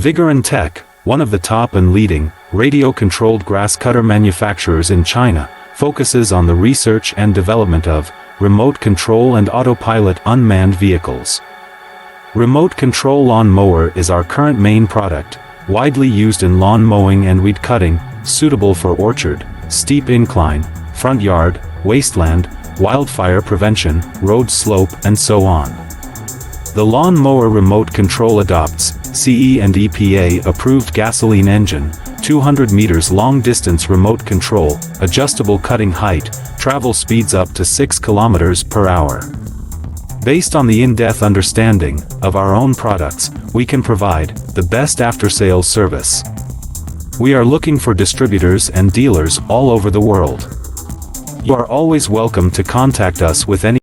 Vigorun Tech, one of the top and leading, radio-controlled grass cutter manufacturers in China, focuses on the research and development of remote control and autopilot unmanned vehicles. Remote control lawn mower is our current main product, widely used in lawn mowing and weed cutting, suitable for orchard, steep incline, front yard, wasteland, wildfire prevention, road slope, and so on. The lawn mower remote control adopts CE and EPA approved gasoline engine, 200 meters long distance remote control, adjustable cutting height, travel speeds up to 6 kilometers per hour. Based on the in-depth understanding of our own products, we can provide the best after-sales service. We are looking for distributors and dealers all over the world. You are always welcome to contact us with any